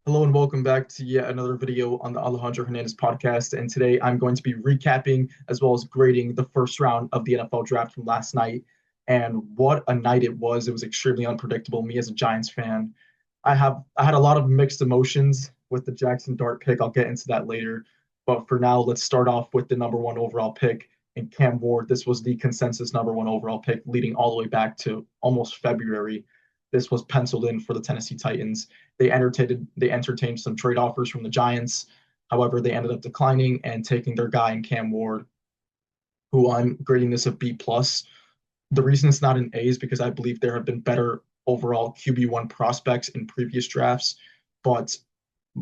Hello and welcome back to yet another video on the Alejandro Hernandez podcast. And today I'm going to be recapping as well as grading the first round of the NFL draft from last night. And what a night it was. It was extremely unpredictable. Me as a Giants fan, I had a lot of mixed emotions with the Jackson Dart pick. I'll get into that later. But for now, let's start off with the number one overall pick in Cam Ward. This was the consensus number one overall pick leading all the way back to almost February. This was penciled in for the Tennessee Titans. They entertained some trade offers from the Giants. However, they ended up declining and taking their guy in Cam Ward, who I'm grading this a B plus. The reason it's not an A is because I believe there have been better overall QB1 prospects in previous drafts, but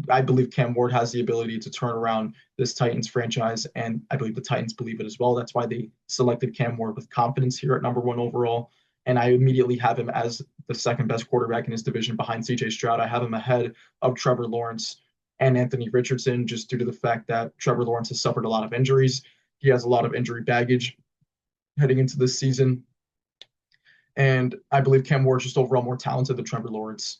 I believe Cam Ward has the ability to turn around this Titans franchise, and I believe the Titans believe it as well. That's why they selected Cam Ward with confidence here at number one overall. And I immediately have him as the second best quarterback in his division behind CJ Stroud. I have him ahead of Trevor Lawrence and Anthony Richardson just due to the fact that Trevor Lawrence has suffered a lot of injuries. He has a lot of injury baggage heading into this season. And I believe Cam Ward is just overall more talented than Trevor Lawrence.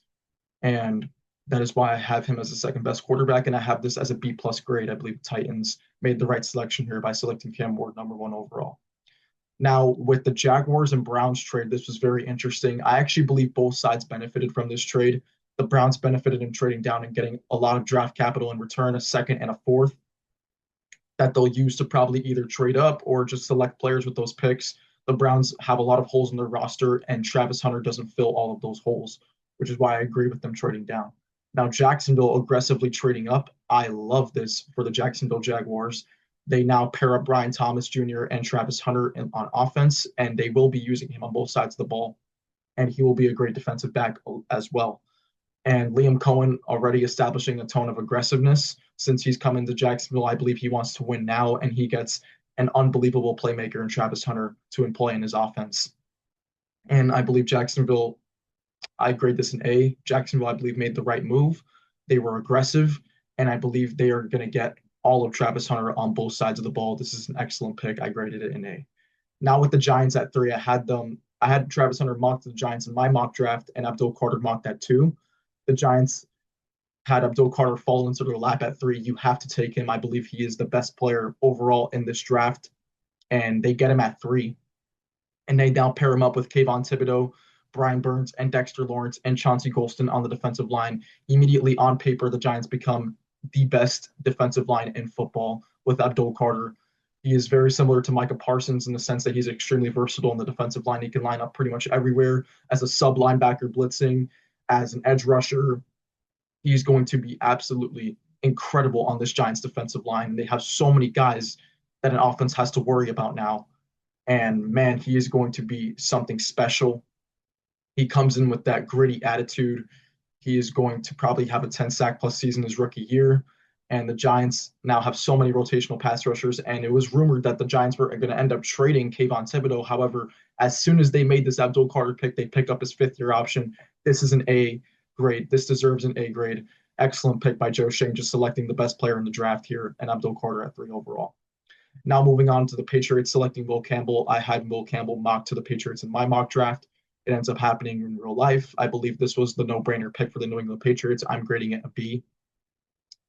And that is why I have him as the second best quarterback. And I have this as a B plus grade. I believe the Titans made the right selection here by selecting Cam Ward number one overall. Now, with the Jaguars and Browns trade, this was very interesting. I actually believe both sides benefited from this trade. The Browns benefited in trading down and getting a lot of draft capital in return, a second and a fourth that they'll use to probably either trade up or just select players with those picks. The Browns have a lot of holes in their roster, and Travis Hunter doesn't fill all of those holes, which is why I agree with them trading down. Now, Jacksonville aggressively trading up. I love this for the Jacksonville Jaguars. They now pair up Brian Thomas Jr. and Travis Hunter on offense, and they will be using him on both sides of the ball, and he will be a great defensive back as well. And Liam Cohen already establishing a tone of aggressiveness since he's come into Jacksonville. I believe he wants to win now, and he gets an unbelievable playmaker in Travis Hunter to employ in his offense. And I believe Jacksonville, I grade this an A. Jacksonville, I believe, made the right move. They were aggressive, and I believe they are going to get all of Travis Hunter on both sides of the ball. This is an excellent pick. I graded it an A. Now with the Giants at three, I had Travis Hunter mocked to the Giants in my mock draft, and Abdul Carter mocked at two. The Giants had Abdul Carter fall into their lap at three. You have to take him. I believe he is the best player overall in this draft, and they get him at three. And they now pair him up with Kayvon Thibodeaux, Brian Burns, and Dexter Lawrence, and Chauncey Golston on the defensive line. Immediately on paper, the Giants become the best defensive line in football with Abdul Carter. He is very similar to Micah Parsons in the sense that he's extremely versatile in the defensive line. He can line up pretty much everywhere as a sub linebacker blitzing, as an edge rusher. He's going to be absolutely incredible on this Giants defensive line. They have so many guys that an offense has to worry about now. And man, he is going to be something special. He comes in with that gritty attitude. He is going to probably have a 10 sack plus season his rookie year. And the Giants now have so many rotational pass rushers. And it was rumored that the Giants were going to end up trading Kayvon Thibodeaux. However, as soon as they made this Abdul Carter pick, they picked up his fifth year option. This is an A grade. This deserves an A grade. Excellent pick by Joe Schoen, just selecting the best player in the draft here, and Abdul Carter at three overall. Now moving on to the Patriots selecting Will Campbell. I had Will Campbell mocked to the Patriots in my mock draft. It ends up happening in real life. I believe this was the no-brainer pick for the New England Patriots. I'm grading it a B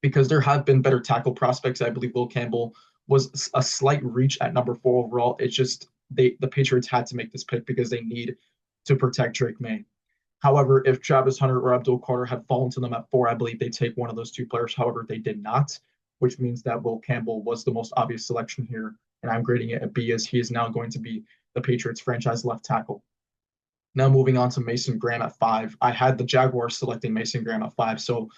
because there have been better tackle prospects. I believe Will Campbell was a slight reach at number four overall. It's just the Patriots had to make this pick because they need to protect Drake May. However, if Travis Hunter or Abdul Carter had fallen to them at four, I believe they take one of those two players. However, they did not, which means that Will Campbell was the most obvious selection here. And I'm grading it a B as he is now going to be the Patriots franchise left tackle. Now moving on to Mason Graham at five. I had the Jaguars selecting Mason Graham at five. So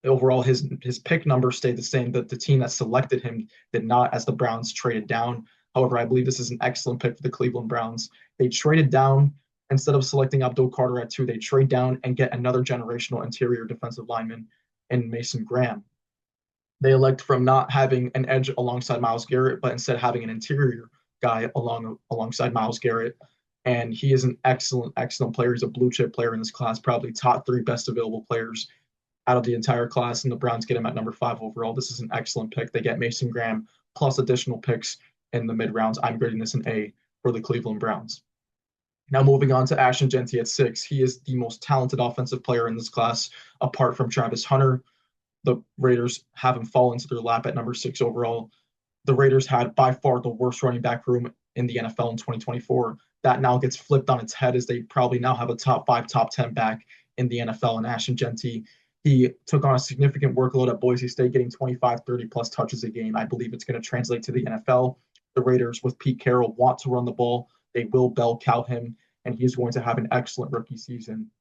overall, his pick number stayed the same. The team that selected him did not, as the Browns traded down. However, I believe this is an excellent pick for the Cleveland Browns. They traded down. Instead of selecting Abdul Carter at two, they trade down and get another generational interior defensive lineman in Mason Graham. They elect from not having an edge alongside Myles Garrett, but instead having an interior guy alongside Myles Garrett. And he is an excellent, excellent player. He's a blue chip player in this class, probably top three best available players out of the entire class. And the Browns get him at number five overall. This is an excellent pick. They get Mason Graham plus additional picks in the mid rounds. I'm grading this an A for the Cleveland Browns. Now moving on to Ashton Jeanty at 6. He is the most talented offensive player in this class, apart from Travis Hunter. The Raiders have him fall into their lap at number 6 overall. The Raiders had by far the worst running back room in the NFL in 2024. That now gets flipped on its head as they probably now have a top 5, top 10 back in the NFL in Ashton Jeanty. He took on a significant workload at Boise State, getting 25, 30 plus touches a game. I believe it's going to translate to the NFL. The Raiders, with Pete Carroll, want to run the ball. They will bell cow him, and he's going to have an excellent rookie season.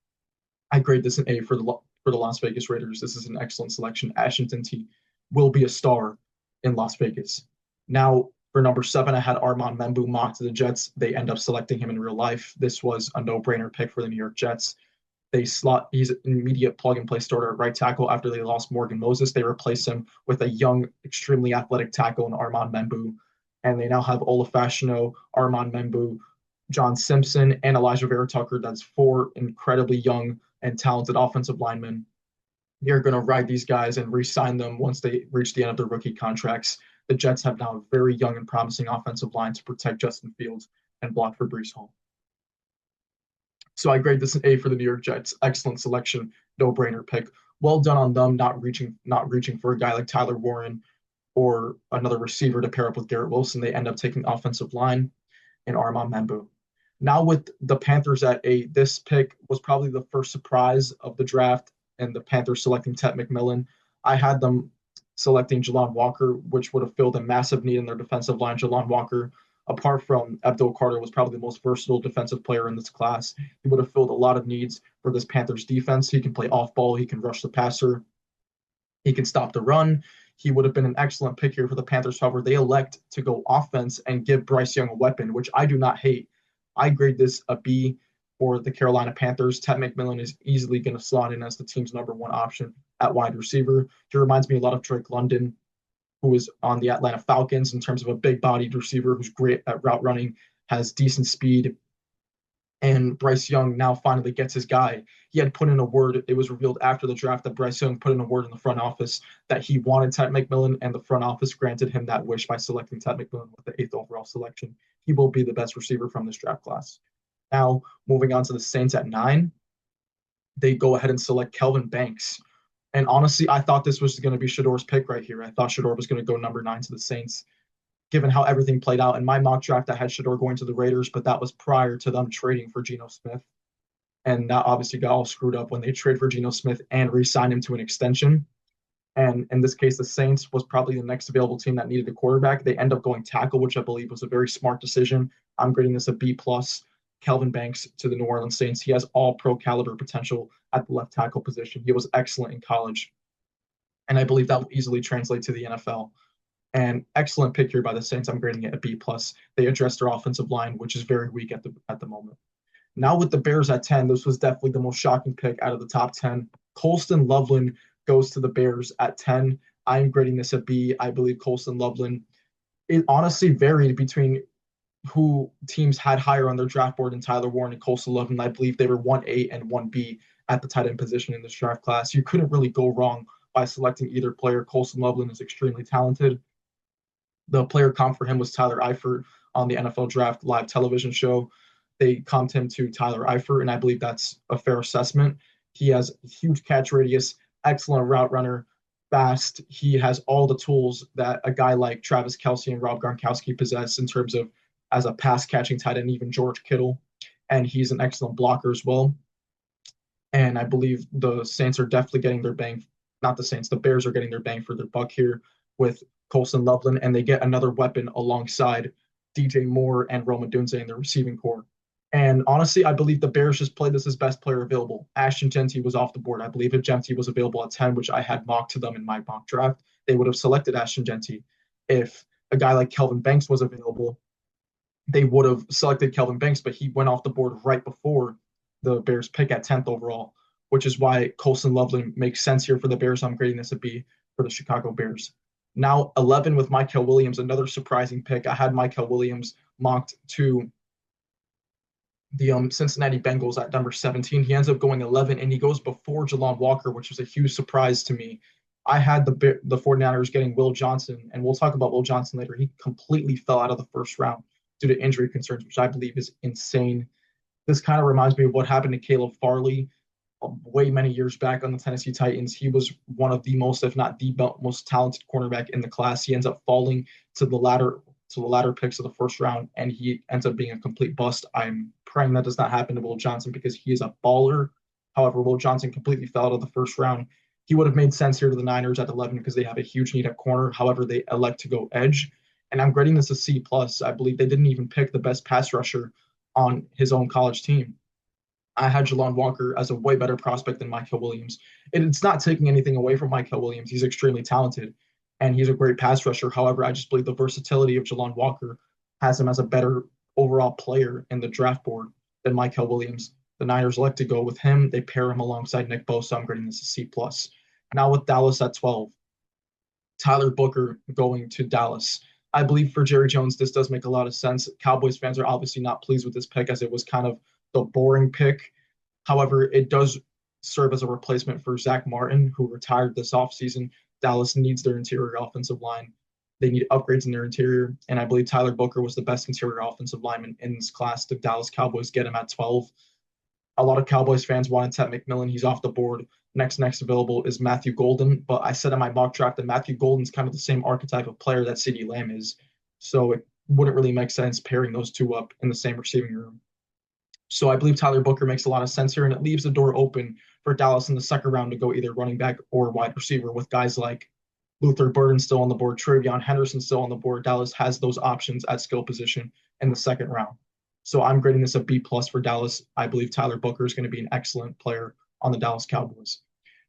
I grade this an A for the Las Vegas Raiders. This is an excellent selection. Ashton Jeanty will be a star in Las Vegas. Now, for number 7, I had Armand Membou mocked to the Jets. They end up selecting him in real life. This was a no-brainer pick for the New York Jets. He's an immediate plug-and-play starter at right tackle after they lost Morgan Moses. They replaced him with a young, extremely athletic tackle in Armand Membou. And they now have Ola Fashanu, Armand Membou, John Simpson, and Elijah Vera Tucker. That's 4 incredibly young and talented offensive linemen. They're going to ride these guys and re-sign them once they reach the end of their rookie contracts. The Jets have now a very young and promising offensive line to protect Justin Fields and block for Breece Hall. So I grade this an A for the New York Jets. Excellent selection, no-brainer pick. Well done on them not reaching for a guy like Tyler Warren or another receiver to pair up with Garrett Wilson. They end up taking offensive line and Armand Membou. Now with the Panthers at 8, this pick was probably the first surprise of the draft, and the Panthers selecting Ted McMillan. I had them selecting Jalon Walker, which would have filled a massive need in their defensive line. Jalon Walker, apart from Abdul Carter, was probably the most versatile defensive player in this class. He would have filled a lot of needs for this Panthers defense. He can play off ball. He can rush the passer. He can stop the run. He would have been an excellent pick here for the Panthers. However, they elect to go offense and give Bryce Young a weapon, which I do not hate. I grade this a B for the Carolina Panthers. Ted McMillan is easily going to slot in as the team's number 1 option at wide receiver. He reminds me a lot of Drake London, who is on the Atlanta Falcons in terms of a big-bodied receiver who's great at route running, has decent speed. And Bryce Young now finally gets his guy. He had put in a word. It was revealed after the draft that Bryce Young put in a word in the front office that he wanted Ted McMillan, and the front office granted him that wish by selecting Ted McMillan with the 8th overall selection. He will be the best receiver from this draft class. Now, moving on to the Saints at 9, they go ahead and select Kelvin Banks. And honestly, I thought this was going to be Shedeur's pick right here. I thought Shedeur was going to go number 9 to the Saints, given how everything played out. In my mock draft, I had Shedeur going to the Raiders, but that was prior to them trading for Geno Smith. And that obviously got all screwed up when they trade for Geno Smith and re-signed him to an extension. And in this case, the Saints was probably the next available team that needed a quarterback. They end up going tackle, which I believe was a very smart decision. I'm grading this a B+. Kelvin Banks to the New Orleans Saints. He has all pro caliber potential at the left tackle position. He was excellent in college. And I believe that will easily translate to the NFL. And excellent pick here by the Saints. I'm grading it a B+. They addressed their offensive line, which is very weak at the moment. Now with the Bears at 10, this was definitely the most shocking pick out of the top 10. Colston Loveland goes to the Bears at 10. I'm grading this a B. I believe Colston Loveland, it honestly varied between who teams had higher on their draft board than Tyler Warren and Colston Loveland. I believe they were 1A and 1B at the tight end position in this draft class. You couldn't really go wrong by selecting either player. Colston Loveland is extremely talented. The player comp for him was Tyler Eifert on the NFL Draft live television show. They comped him to Tyler Eifert, and I believe that's a fair assessment. He has a huge catch radius, excellent route runner, fast. He has all the tools that a guy like Travis Kelce and Rob Gronkowski possess in terms of as a pass-catching tight end, even George Kittle. And he's an excellent blocker as well. And I believe the Saints are definitely getting their bang. Not the Saints, the Bears are getting their bang for their buck here with Colston Loveland, and they get another weapon alongside DJ Moore and Rome Odunze in the receiving core. And honestly, I believe the Bears just played this as best player available. Ashton Jeanty was off the board. I believe if Jeanty was available at 10, which I had mocked to them in my mock draft, they would have selected Ashton Jeanty. If a guy like Kelvin Banks was available, they would have selected Kelvin Banks, but he went off the board right before the Bears pick at 10th overall, which is why Colston Loveland makes sense here for the Bears. I'm grading this a B for the Chicago Bears. Now 11 with Mykel Williams, another surprising pick. I had Mykel Williams mocked to the Cincinnati Bengals at number 17. He ends up going 11, and he goes before Jalon Walker, which was a huge surprise to me. I had the 49ers getting Will Johnson, and we'll talk about Will Johnson later. He completely fell out of the first round due to injury concerns, which I believe is insane. This kind of reminds me of what happened to Caleb Farley way many years back on the Tennessee Titans. He was one of the most, if not the most talented cornerback in the class. He ends up falling to the latter picks of the first round, and he ends up being a complete bust. I'm praying that does not happen to Will Johnson because he is a baller. However, Will Johnson completely fell out of the first round. He would have made sense here to the Niners at 11 because they have a huge need at corner. However, they elect to go edge, and I'm grading this a C plus. I believe they didn't even pick the best pass rusher on his own college team. I had Jalon Walker as a way better prospect than Mykel Williams. It's not taking anything away from Mykel Williams. He's extremely talented and he's a great pass rusher. However, I just believe the versatility of Jalon Walker has him as a better overall player in the draft board than Mykel Williams. The Niners elect to go with him. They pair him alongside Nick Bosa. I'm grading this a C plus. Now with Dallas at 12, Tyler Booker going to Dallas. I believe for Jerry Jones, this does make a lot of sense. Cowboys fans are obviously not pleased with this pick as it was kind of the boring pick. However, it does serve as a replacement for Zach Martin, who retired this offseason. Dallas needs their interior offensive line. They need upgrades in their interior. And I believe Tyler Booker was the best interior offensive lineman in this class. The Dallas Cowboys get him at 12. A lot of Cowboys fans wanted Ted McMillan. He's off the board. Next available is Matthew Golden. But I said in my mock draft that Matthew Golden's kind of the same archetype of player that CeeDee Lamb is. So it wouldn't really make sense pairing those two up in the same receiving room. So I believe Tyler Booker makes a lot of sense here, and it leaves the door open for Dallas in the second round to go either running back or wide receiver with guys like Luther Burden still on the board, TreVeyon Henderson still on the board. Dallas has those options at skill position in the second round. So I'm grading this a B plus for Dallas. I believe Tyler Booker is going to be an excellent player on the Dallas Cowboys.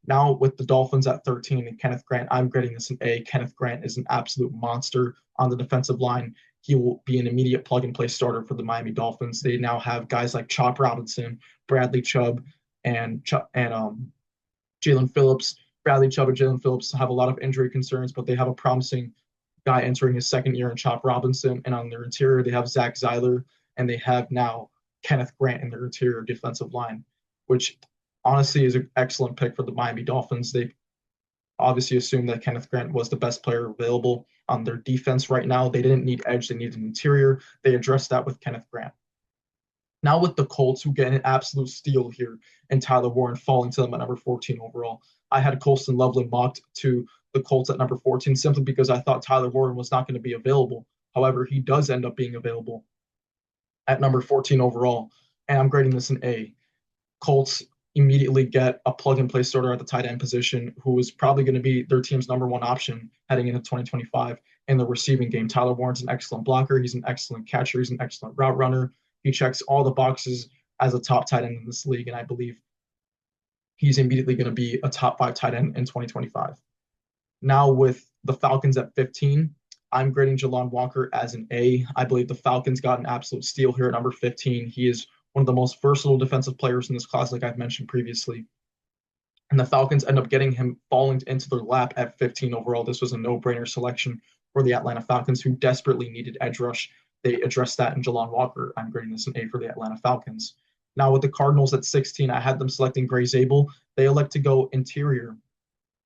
Now with the Dolphins at 13 and Kenneth Grant, I'm grading this an A. Kenneth Grant is an absolute monster on the defensive line. He will be an immediate plug and play starter for the Miami Dolphins. They now have guys like Chop Robinson, Bradley Chubb, and Jalen Phillips. Bradley Chubb and Jalen Phillips have a lot of injury concerns, but they have a promising guy entering his second year in Chop Robinson. And on their interior, they have Zach Zeiler, and they have now Kenneth Grant in their interior defensive line, which honestly is an excellent pick for the Miami Dolphins. They obviously assumed that Kenneth Grant was the best player available on their defense right now. They didn't need edge, they needed an interior. They addressed that with Kenneth Grant. Now with the Colts, who get an absolute steal here, and Tyler Warren falling to them at number 14 overall. I had Colston Loveland mocked to the Colts at number 14 simply because I thought Tyler Warren was not going to be available. However, he does end up being available at number 14 overall, and I'm grading this an A. Colts immediately get a plug-and-play starter at the tight end position who is probably going to be their team's number one option heading into 2025 in the receiving game. Tyler Warren's an excellent blocker. He's an excellent catcher. He's an excellent route runner. He checks all the boxes as a top tight end in this league, and I believe he's immediately going to be a top 5 tight end in 2025. Now with the Falcons at 15, I'm grading Jalon Walker as an A. I believe the Falcons got an absolute steal here at number 15. He is one of the most versatile defensive players in this class, like I've mentioned previously. And the Falcons end up getting him falling into their lap at 15 overall. This was a no-brainer selection for the Atlanta Falcons, who desperately needed edge rush. They addressed that in Jalon Walker. I'm grading this an A for the Atlanta Falcons. Now with the Cardinals at 16, I had them selecting Gray Zabel. They elect to go interior.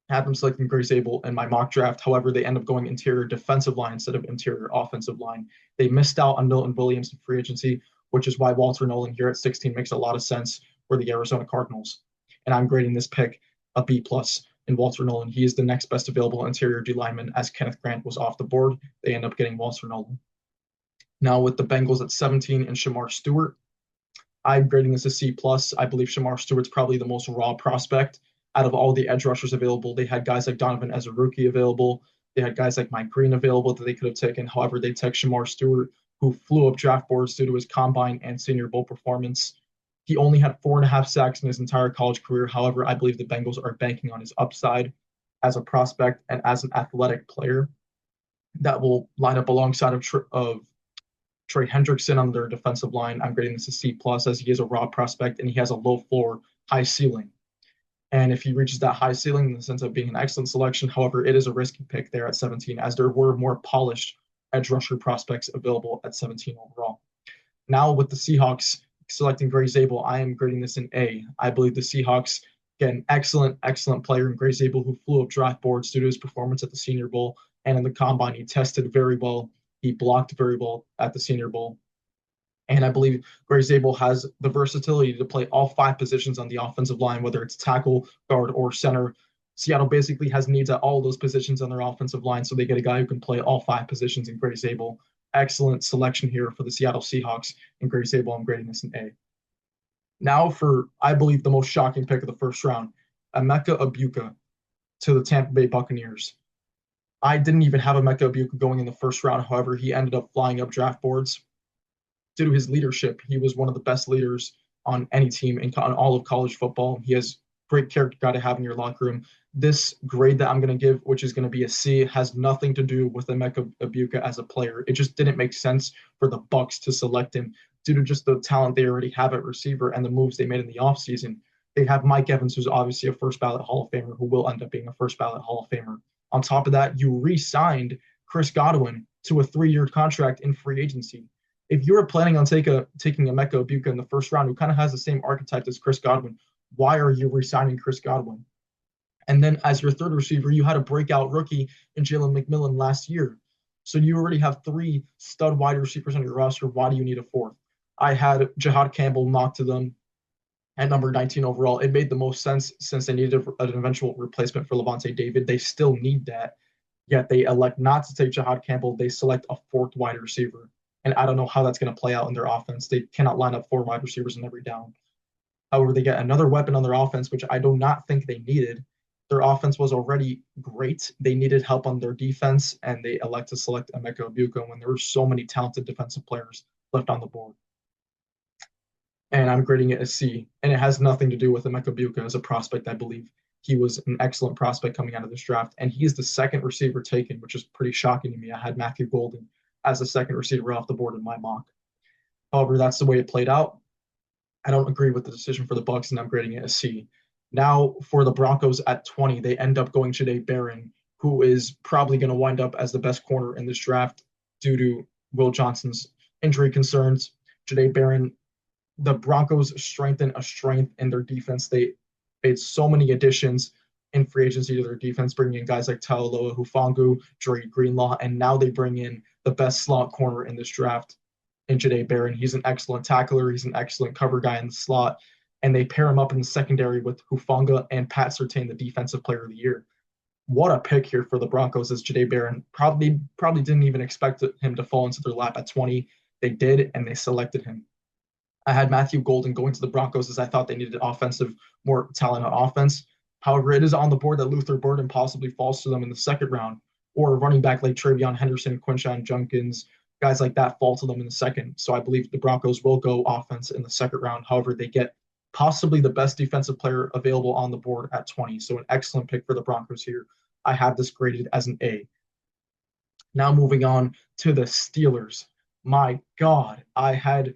I had them selecting Gray Zabel in my mock draft. However, they end up going interior defensive line instead of interior offensive line. They missed out on Milton Williams in free agency, which is why Walter Nolan here at 16 makes a lot of sense for the Arizona Cardinals. And I'm grading this pick a B plus in Walter Nolan. He is the next best available interior D lineman as Kenneth Grant was off the board. They end up getting Walter Nolan. Now with the Bengals at 17 and Shamar Stewart, I'm grading this a C plus. I believe Shamar Stewart's probably the most raw prospect out of all the edge rushers available. They had guys like Donovan Ezra-Rookie available. They had guys like Mike Green available that they could have taken. However, they took Shamar Stewart, who flew up draft boards due to his combine and Senior Bowl performance. He only had 4.5 sacks in his entire college career. However, I believe the Bengals are banking on his upside as a prospect and as an athletic player that will line up alongside of Trey Hendrickson on their defensive line. I'm grading this a C plus as he is a raw prospect and he has a low floor, high ceiling. And if he reaches that high ceiling, this ends up being an excellent selection. However, it is a risky pick there at 17, as there were more polished edge rusher prospects available at 17 overall. Now with the Seahawks selecting Gray Zabel, I am grading this an A. I believe the Seahawks get an excellent player in Gray Zabel who flew up draft boards due to his performance at the Senior Bowl and in the Combine. He tested very well. He blocked very well at the Senior Bowl. And I believe Gray Zabel has the versatility to play all five positions on the offensive line, whether it's tackle, guard, or center. Seattle basically has needs at all those positions on their offensive line, so they get a guy who can play all five positions in Gray Zabel. Excellent selection here for the Seattle Seahawks in Gray Zabel. I'm grading this an A. Now for, I believe, the most shocking pick of the first round, Emeka Egbuka to the Tampa Bay Buccaneers. I didn't even have Emeka Egbuka going in the first round. However, he ended up flying up draft boards due to his leadership. He was one of the best leaders on any team on all of college football. He has great character guy to have in your locker room. This grade that I'm going to give, which is going to be a C, has nothing to do with Emeka Egbuka as a player. It just didn't make sense for the Bucs to select him due to just the talent they already have at receiver and the moves they made in the offseason. They have Mike Evans, who's obviously a first ballot Hall of Famer, who will end up being a first ballot Hall of Famer. On top of that, you re-signed Chris Godwin to a 3-year contract in free agency. If you were planning on taking Emeka Egbuka in the first round, who kind of has the same archetype as Chris Godwin, why are you re-signing Chris Godwin? And then as your third receiver, you had a breakout rookie in Jalen McMillan last year. So you already have 3 stud wide receivers on your roster. Why do you need a fourth? I had Jihad Campbell knocked to them at number 19 overall. It made the most sense since they needed an eventual replacement for Lavonte David. They still need that, yet they elect not to take Jihad Campbell. They select a 4th wide receiver. And I don't know how that's going to play out in their offense. They cannot line up 4 wide receivers in every down. However, they get another weapon on their offense, which I do not think they needed. Their offense was already great. They needed help on their defense, and they elect to select Emeka Egbuka when there were so many talented defensive players left on the board. And I'm grading it a C. And it has nothing to do with Emeka Egbuka as a prospect, I believe. He was an excellent prospect coming out of this draft, and he is the second receiver taken, which is pretty shocking to me. I had Matthew Golden as the second receiver off the board in my mock. However, that's the way it played out. I don't agree with the decision for the Bucs, and I'm grading it a C. Now for the Broncos at 20, they end up going Jahdae Barron, who is probably going to wind up as the best corner in this draft due to Will Johnson's injury concerns. Jahdae Barron, the Broncos strengthen a strength in their defense. They made so many additions in free agency to their defense, bringing in guys like Taoloa Hufanga, Dre Greenlaw, and now they bring in the best slot corner in this draft in Jahdae Barron. He's an excellent tackler. He's an excellent cover guy in the slot. And they pair him up in the secondary with Hufanga and Pat Surtain, the defensive player of the year. What a pick here for the Broncos as Jahdae Barron. Probably didn't even expect him to fall into their lap at 20. They did, and they selected him. I had Matthew Golden going to the Broncos as I thought they needed more talent on offense. However, it is on the board that Luther Burden possibly falls to them in the second round, or a running back like Travion Henderson, Quinshon Judkins, guys like that fall to them in the second. So I believe the Broncos will go offense in the second round. However, they get possibly the best defensive player available on the board at 20. So an excellent pick for the Broncos here. I have this graded as an A. Now moving on to the Steelers. My God, I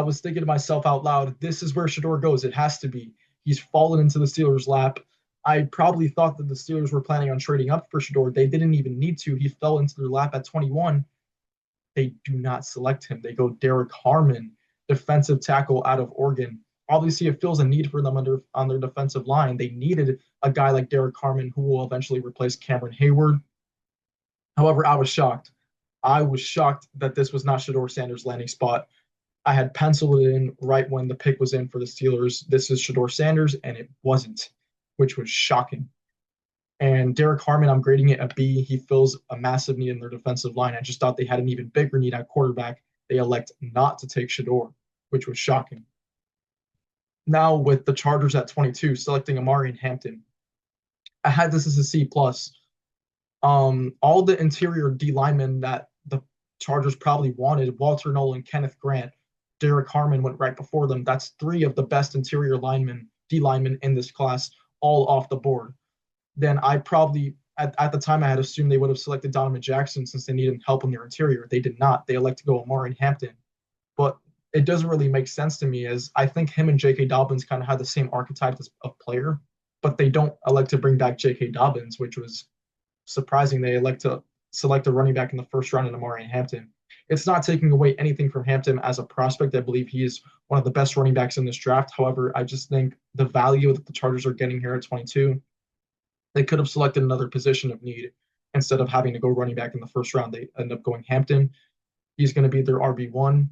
was thinking to myself out loud, this is where Shedeur goes. It has to be. He's fallen into the Steelers' lap. I probably thought that the Steelers were planning on trading up for Shedeur. They didn't even need to. He fell into their lap at 21. They do not select him. They go Derek Harmon, defensive tackle out of Oregon. Obviously, it fills a need for them on their defensive line. They needed a guy like Derek Harmon who will eventually replace Cameron Hayward. However, I was shocked. I was shocked that this was not Shedeur Sanders' landing spot. I had penciled it in right when the pick was in for the Steelers. This is Shedeur Sanders, and it wasn't, which was shocking. And Derek Harmon, I'm grading it a B. He fills a massive need in their defensive line. I just thought they had an even bigger need at quarterback. They elect not to take Shedeur, which was shocking. Now with the Chargers at 22, selecting Omarion Hampton. I had this as a C+. All the interior D linemen that the Chargers probably wanted, Walter Nolan, Kenneth Grant, Derek Harmon went right before them. That's 3 of the best interior D linemen in this class, all off the board. Then I probably, at the time, I had assumed they would have selected Donovan Jackson since they needed help in their interior. They did not. They elect to go Omarion Hampton. But it doesn't really make sense to me, as I think him and J.K. Dobbins kind of had the same archetype of player, but they don't elect to bring back J.K. Dobbins, which was surprising. They elect to select a running back in the first round in Omarion Hampton. It's not taking away anything from Hampton as a prospect. I believe he is one of the best running backs in this draft. However, I just think the value that the Chargers are getting here at 22, they could have selected another position of need instead of having to go running back in the first round. They end up going Hampton. He's going to be their RB1.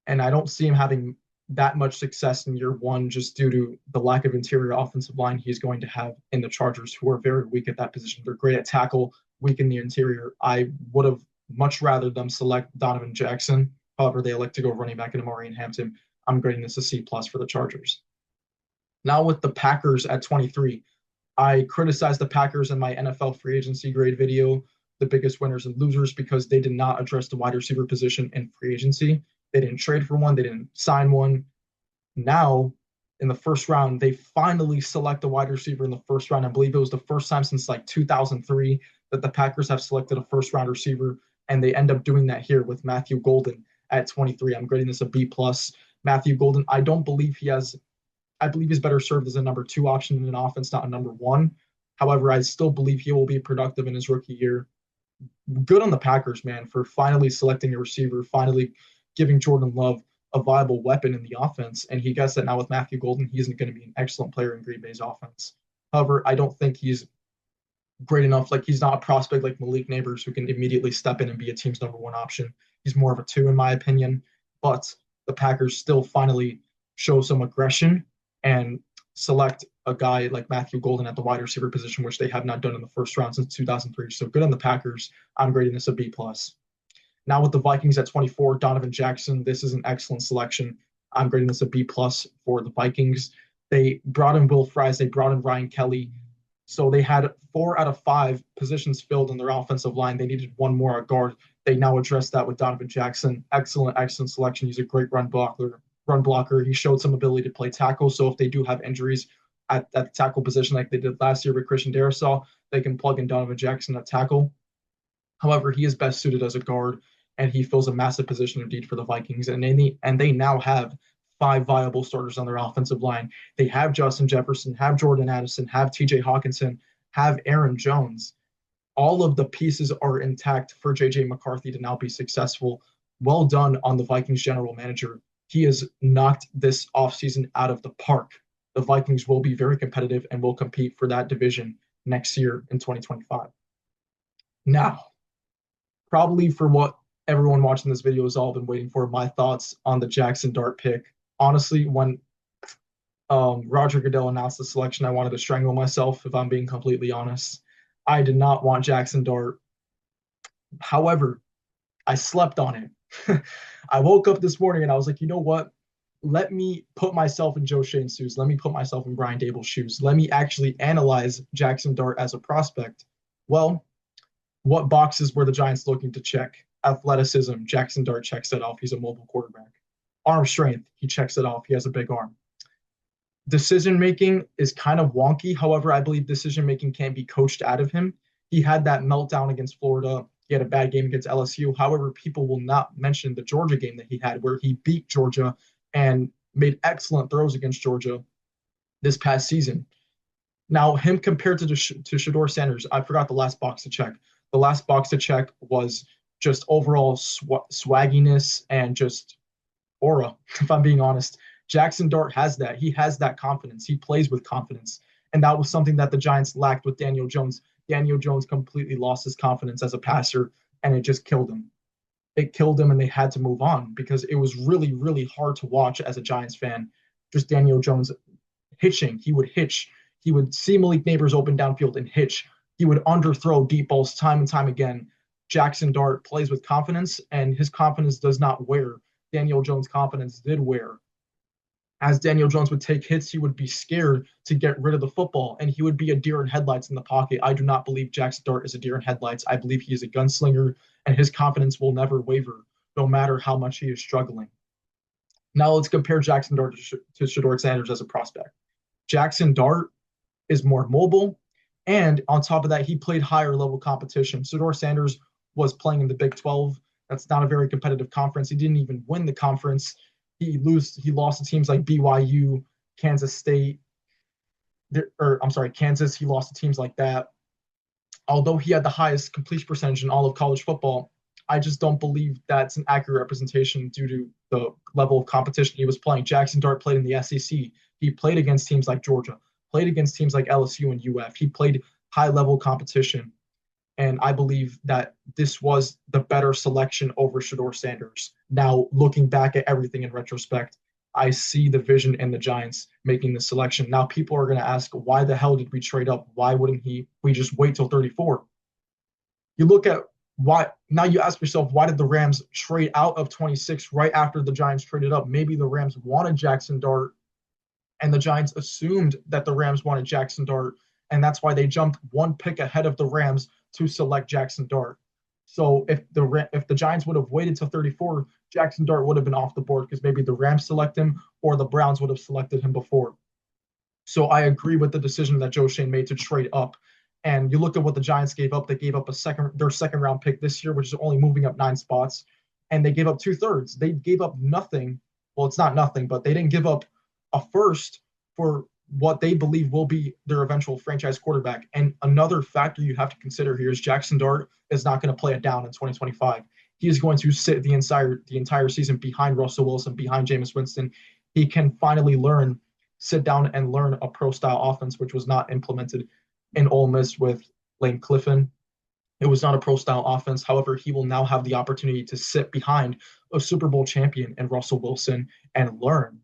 and I don't see him having that much success in year one just due to the lack of interior offensive line he's going to have in the Chargers, who are very weak at that position. They're great at tackle, weak in the interior. I would have much rather them select Donovan Jackson. However, they elect to go running back into Maureen Hampton. I'm grading this a C plus for the Chargers. Now with the Packers at 23, I criticized the Packers in my NFL free agency grade video, the biggest winners and losers, because they did not address the wide receiver position in free agency. They didn't trade for one. They didn't sign one. Now, in the first round, they finally select a wide receiver in the first round. I believe it was the first time since like 2003 that the Packers have selected a first round receiver, and they end up doing that here with Matthew Golden at 23. I'm grading this a B plus. Matthew Golden, I believe he's better served as a number 2 option in an offense, not a number 1. However, I still believe he will be productive in his rookie year. Good on the Packers, man, for finally selecting a receiver, finally giving Jordan Love a viable weapon in the offense. And he gets that now with Matthew Golden. He's going to be an excellent player in Green Bay's offense. However, I don't think he's great enough. Like, he's not a prospect like Malik Nabers who can immediately step in and be a team's number 1 option. He's more of a 2 in my opinion. But the Packers still finally show some aggression and select a guy like Matthew Golden at the wide receiver position, which they have not done in the first round since 2003. So good on the Packers. I'm grading this a B plus. Now with the Vikings at 24, Donovan Jackson. This is an excellent selection. I'm grading this a B plus for the Vikings. They brought in Will Fries. They brought in Ryan Kelly. So they had 4 out of 5 positions filled in their offensive line. They needed one more at guard. They now addressed that with Donovan Jackson. Excellent selection. He's a great run blocker. He showed some ability to play tackle. So if they do have injuries at the tackle position like they did last year with Christian Darrisaw, they can plug in Donovan Jackson at tackle. However, he is best suited as a guard, and he fills a massive position of need for the Vikings. And they now have 5 viable starters on their offensive line. They have Justin Jefferson, have Jordan Addison, have TJ Hawkinson, have Aaron Jones. All of the pieces are intact for JJ McCarthy to now be successful. Well done on the Vikings general manager. He has knocked this offseason out of the park. The Vikings will be very competitive and will compete for that division next year in 2025. Now, probably for what everyone watching this video has all been waiting for, my thoughts on the Jackson Dart pick. Honestly, when Roger Goodell announced the selection, I wanted to strangle myself, if I'm being completely honest. I did not want Jackson Dart. However, I slept on it. I woke up this morning and I was like, you know what? Let me put myself in Joe Shane's shoes. Let me put myself in Brian Dable's shoes. Let me actually analyze Jackson Dart as a prospect. Well, what boxes were the Giants looking to check? Athleticism, Jackson Dart checks it off. He's a mobile quarterback. Arm strength, he checks it off. He has a big arm. Decision-making is kind of wonky. However, I believe decision-making can be coached out of him. He had that meltdown against Florida. He had a bad game against LSU. However, people will not mention the Georgia game that he had where he beat Georgia and made excellent throws against Georgia this past season. Now, him compared to Shedeur Sanders, I forgot the last box to check. The last box to check was just overall swagginess and just aura, if I'm being honest. Jackson Dart has that. He has that confidence. He plays with confidence. And that was something that the Giants lacked with Daniel Jones. Daniel Jones completely lost his confidence as a passer, and it just killed him. It killed him, and they had to move on because it was really, really hard to watch as a Giants fan. Just Daniel Jones hitching. He would hitch. He would see Malik Nabers open downfield and hitch. He would underthrow deep balls time and time again. Jackson Dart plays with confidence, and his confidence does not wear. Daniel Jones' confidence did wear. As Daniel Jones would take hits, he would be scared to get rid of the football, and he would be a deer in headlights in the pocket. I do not believe Jackson Dart is a deer in headlights. I believe he is a gunslinger, and his confidence will never waver, no matter how much he is struggling. Now let's compare Jackson Dart to Shedeur Sanders as a prospect. Jackson Dart is more mobile, and on top of that, he played higher level competition. Shedeur Sanders was playing in the Big 12. That's not a very competitive conference. He didn't even win the conference. He lost to teams like BYU, Kansas State, Kansas. He lost to teams like that. Although he had the highest completion percentage in all of college football, I just don't believe that's an accurate representation due to the level of competition he was playing. Jackson Dart played in the SEC. He played against teams like Georgia, played against teams like LSU and UF. He played high-level competition. And I believe that this was the better selection over Shedeur Sanders. Now, looking back at everything in retrospect, I see the vision in the Giants making the selection. Now, people are going to ask, why the hell did we trade up? Why wouldn't we just wait till 34? You look at why, now you ask yourself, why did the Rams trade out of 26 right after the Giants traded up? Maybe the Rams wanted Jackson Dart and the Giants assumed that the Rams wanted Jackson Dart, and that's why they jumped one pick ahead of the Rams to select Jackson Dart. So if the Giants would have waited till 34, Jackson Dart would have been off the board because maybe the Rams select him or the Browns would have selected him before. So I agree with the decision that Joe Schoen made to trade up. And you look at what the Giants gave up. They gave up their second round pick this year, which is only moving up 9 spots, and they gave up 2/3. They gave up nothing. Well, it's not nothing, but they didn't give up a first for what they believe will be their eventual franchise quarterback. And another factor you have to consider here is Jackson Dart is not going to play it down in 2025. He is going to sit the entire season behind Russell Wilson, behind Jameis Winston. He can finally sit down and learn a pro-style offense, which was not implemented in Ole Miss with Lane Kiffin. It was not a pro-style offense. However, he will now have the opportunity to sit behind a Super Bowl champion in Russell Wilson and learn.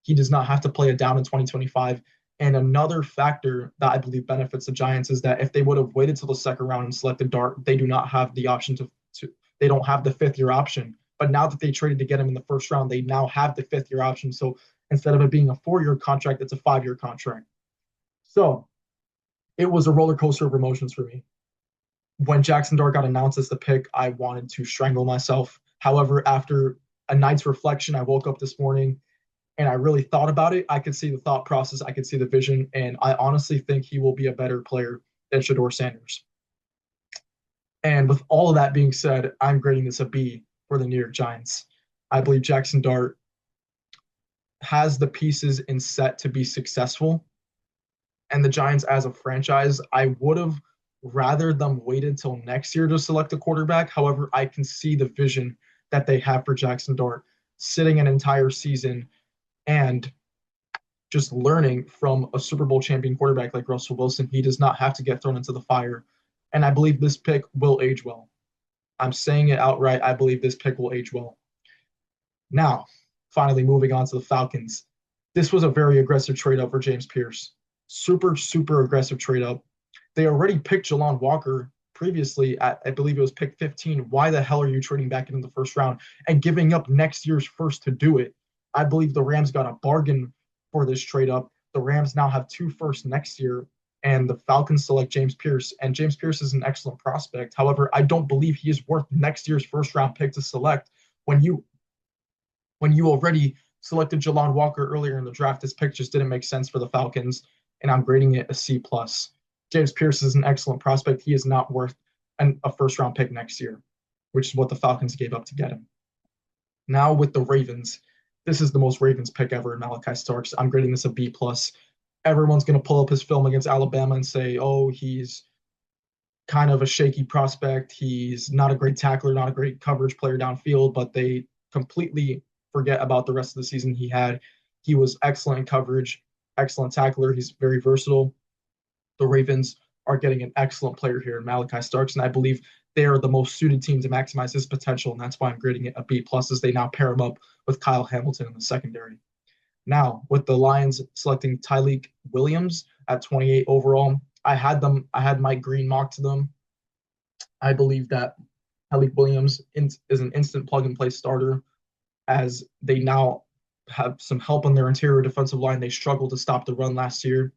He does not have to play it down in 2025. And another factor that I believe benefits the Giants is that if they would have waited till the second round and selected Dart, they do not have the option they don't have the fifth-year option. But now that they traded to get him in the first round, they now have the fifth-year option. So instead of it being a 4-year contract, it's a 5-year contract. So it was a roller coaster of emotions for me. When Jackson Dart got announced as the pick, I wanted to strangle myself. However, after a night's reflection, I woke up this morning and I really thought about it. I could see the thought process, I could see the vision, and I honestly think he will be a better player than Shedeur Sanders. And with all of that being said, I'm grading this a B for the New York Giants. I believe Jackson Dart has the pieces in set to be successful. And the Giants as a franchise, I would have rather them wait until next year to select a quarterback. However, I can see the vision that they have for Jackson Dart sitting an entire season and just learning from a Super Bowl champion quarterback like Russell Wilson. He does not have to get thrown into the fire. And I believe this pick will age well. I'm saying it outright. I believe this pick will age well. Now, finally moving on to the Falcons. This was a very aggressive trade up for James Pierce. Super, super aggressive trade up. They already picked Jalon Walker previously at, I believe it was pick 15. Why the hell are you trading back into the first round and giving up next year's first to do it? I believe the Rams got a bargain for this trade up. The Rams now have 2 firsts next year, and the Falcons select James Pierce. And James Pierce is an excellent prospect. However, I don't believe he is worth next year's first round pick to select when you already selected Jalon Walker earlier in the draft. This pick just didn't make sense for the Falcons, and I'm grading it a C+. James Pierce is an excellent prospect. He is not worth a first-round pick next year, which is what the Falcons gave up to get him. Now with the Ravens, this is the most Ravens pick ever in Malachi Starks. I'm grading this a B+. Everyone's going to pull up his film against Alabama and say, oh, he's kind of a shaky prospect. He's not a great tackler, not a great coverage player downfield, but they completely forget about the rest of the season he had. He was excellent in coverage, excellent tackler. He's very versatile. The Ravens are getting an excellent player here in Malachi Starks, and I believe they are the most suited team to maximize his potential, and that's why I'm grading it a B+ as they now pair him up with Kyle Hamilton in the secondary. Now, with the Lions selecting Tyleik Williams at 28 overall, I had Mike Green mock to them. I believe that Tyleik Williams is an instant plug-and-play starter, as they now have some help on their interior defensive line. They struggled to stop the run last year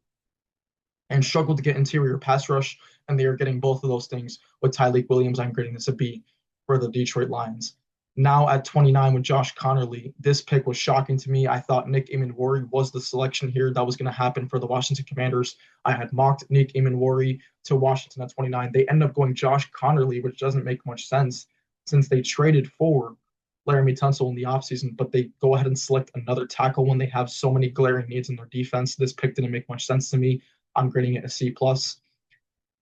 and struggled to get interior pass rush, and they are getting both of those things with Tyleik Williams. I'm grading this a B for the Detroit Lions. Now at 29 with Josh Conerly, this pick was shocking to me. I thought Nick Emmanwori was the selection here that was going to happen for the Washington Commanders. I had mocked Nick Emmanwori to Washington at 29. They ended up going Josh Conerly, which doesn't make much sense since they traded for Laremy Tunsil in the offseason, but they go ahead and select another tackle when they have so many glaring needs in their defense. This pick didn't make much sense to me. I'm grading it a C+.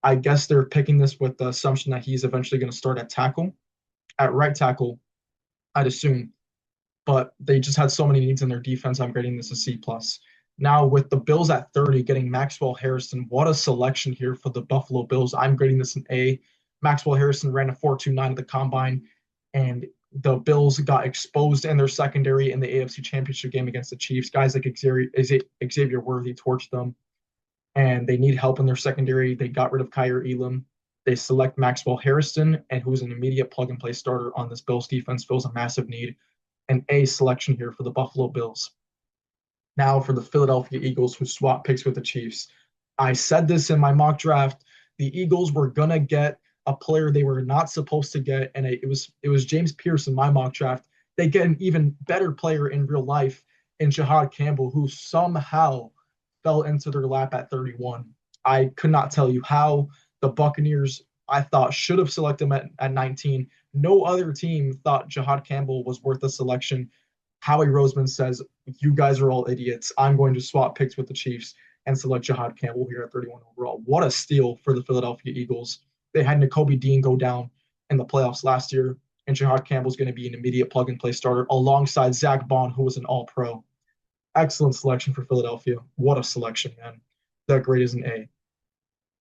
I guess they're picking this with the assumption that he's eventually going to start at tackle. At right tackle, I'd assume, but they just had so many needs in their defense. I'm grading this a C+. Now with the Bills at 30 getting Maxwell Harrison, what a selection here for the Buffalo Bills. I'm grading this an A. Maxwell Harrison ran a 4.29 at the combine, and the Bills got exposed in their secondary in the AFC Championship game against the Chiefs. Guys like Xavier Worthy torched them, and they need help in their secondary. They got rid of Kaiir Elam. They select Maxwell Harrison, and who's an immediate plug-and-play starter on this Bills defense, fills a massive need. An A selection here for the Buffalo Bills. Now for the Philadelphia Eagles, who swap picks with the Chiefs. I said this in my mock draft. The Eagles were gonna get a player they were not supposed to get, and it was James Pierce in my mock draft. They get an even better player in real life in Jihaad Campbell, who somehow fell into their lap at 31. I could not tell you how. The Buccaneers, I thought, should have selected him at 19. No other team thought Jihaad Campbell was worth a selection. Howie Roseman says, you guys are all idiots. I'm going to swap picks with the Chiefs and select Jihaad Campbell here at 31 overall. What a steal for the Philadelphia Eagles. They had Nakobe Dean go down in the playoffs last year, and Jihaad Campbell's going to be an immediate plug-and-play starter alongside Zach Bond, who was an all-pro. Excellent selection for Philadelphia. What a selection, man. That grade is an A.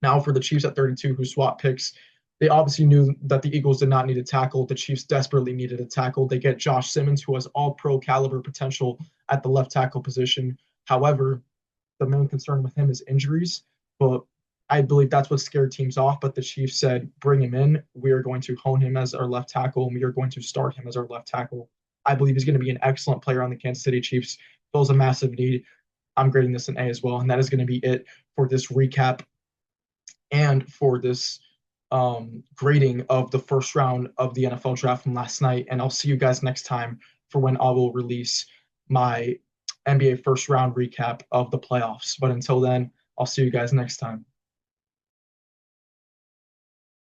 Now for the Chiefs at 32, who swap picks. They obviously knew that the Eagles did not need a tackle. The Chiefs desperately needed a tackle. They get Josh Simmons, who has all-pro caliber potential at the left tackle position. However, the main concern with him is injuries, but I believe that's what scared teams off. But the Chiefs said, bring him in. We are going to hone him as our left tackle, and we are going to start him as our left tackle. I believe he's going to be an excellent player on the Kansas City Chiefs. Fills a massive need. I'm grading this an A as well, and that is going to be it for this recap and for this grading of the first round of the NFL draft from last night. And I'll see you guys next time for when I will release my NBA first round recap of the playoffs. But until then, I'll see you guys next time.